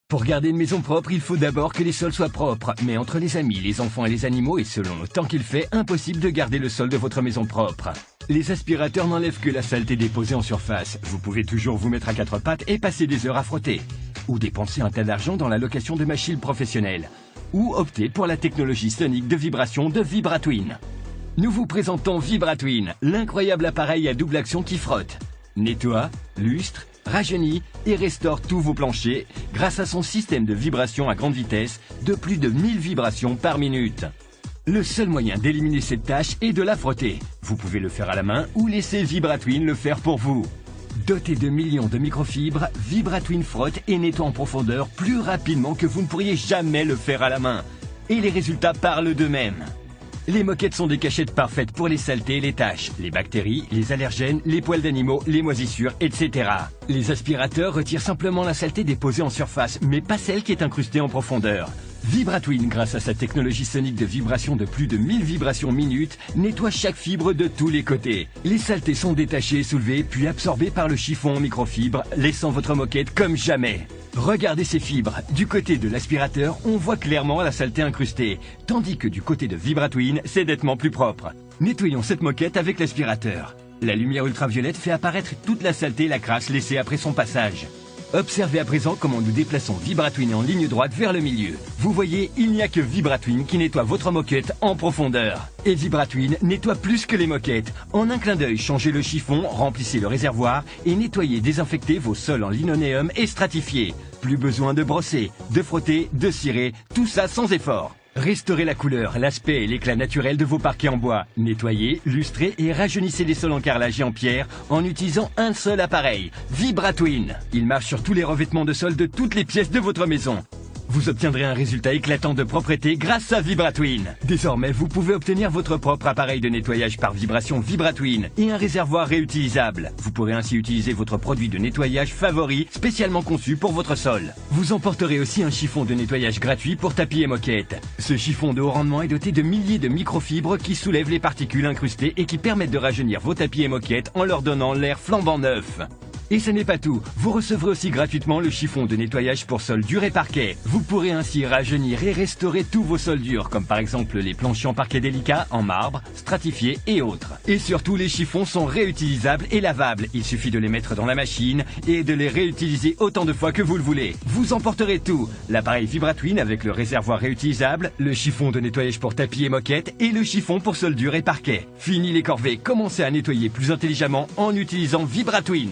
Pour garder une maison propre, il faut d'abord que les sols soient propres. Mais entre les amis, les enfants et les animaux, et selon le temps qu'il fait, impossible de garder le sol de votre maison propre. Les aspirateurs n'enlèvent que la saleté déposée en surface. Vous pouvez toujours vous mettre à quatre pattes et passer des heures à frotter. Ou dépenser un tas d'argent dans la location de machines professionnelles. Ou opter pour la technologie sonique de vibration de Vibratwin. Nous vous présentons Vibratwin, l'incroyable appareil à double action qui frotte, nettoie, lustre, rajeunit et restaure tous vos planchers grâce à son système de vibration à grande vitesse de plus de 1000 vibrations par minute. Le seul moyen d'éliminer cette tâche est de la frotter. Vous pouvez le faire à la main ou laisser Vibratwin le faire pour vous. Doté de millions de microfibres, Vibratwin frotte et nettoie en profondeur plus rapidement que vous ne pourriez jamais le faire à la main. Et les résultats parlent d'eux-mêmes. Les moquettes sont des cachettes parfaites pour les saletés et les taches, les bactéries, les allergènes, les poils d'animaux, les moisissures, etc. Les aspirateurs retirent simplement la saleté déposée en surface, mais pas celle qui est incrustée en profondeur. Vibratwin, grâce à sa technologie sonique de vibration de plus de 1000 vibrations minutes, nettoie chaque fibre de tous les côtés. Les saletés sont détachées et soulevées, puis absorbées par le chiffon en microfibres, laissant votre moquette comme jamais. Regardez ces fibres. Du côté de l'aspirateur, on voit clairement la saleté incrustée, tandis que du côté de Vibratwin, c'est nettement plus propre. Nettoyons cette moquette avec l'aspirateur. La lumière ultraviolette fait apparaître toute la saleté et la crasse laissée après son passage. Observez à présent comment nous déplaçons Vibratwin en ligne droite vers le milieu. Vous voyez, il n'y a que Vibratwin qui nettoie votre moquette en profondeur. Et Vibratwin nettoie plus que les moquettes. En un clin d'œil, changez le chiffon, remplissez le réservoir et nettoyez et désinfectez vos sols en linoléum et stratifiés. Plus besoin de brosser, de frotter, de cirer, tout ça sans effort. Restaurez la couleur, l'aspect et l'éclat naturel de vos parquets en bois. Nettoyez, lustrez et rajeunissez les sols en carrelage et en pierre en utilisant un seul appareil, Vibratwin. Il marche sur tous les revêtements de sol de toutes les pièces de votre maison. Vous obtiendrez un résultat éclatant de propreté grâce à Vibratwin. Désormais, vous pouvez obtenir votre propre appareil de nettoyage par vibration Vibratwin et un réservoir réutilisable. Vous pourrez ainsi utiliser votre produit de nettoyage favori spécialement conçu pour votre sol. Vous emporterez aussi un chiffon de nettoyage gratuit pour tapis et moquettes. Ce chiffon de haut rendement est doté de milliers de microfibres qui soulèvent les particules incrustées et qui permettent de rajeunir vos tapis et moquettes en leur donnant l'air flambant neuf. Et ce n'est pas tout, vous recevrez aussi gratuitement le chiffon de nettoyage pour sol dur et parquet. Vous pourrez ainsi rajeunir et restaurer tous vos sols durs, comme par exemple les planchers en parquet délicat, en marbre, stratifié et autres. Et surtout, les chiffons sont réutilisables et lavables. Il suffit de les mettre dans la machine et de les réutiliser autant de fois que vous le voulez. Vous emporterez tout, l'appareil Vibratwin avec le réservoir réutilisable, le chiffon de nettoyage pour tapis et moquettes et le chiffon pour sol dur et parquet. Fini les corvées, commencez à nettoyer plus intelligemment en utilisant Vibratwin.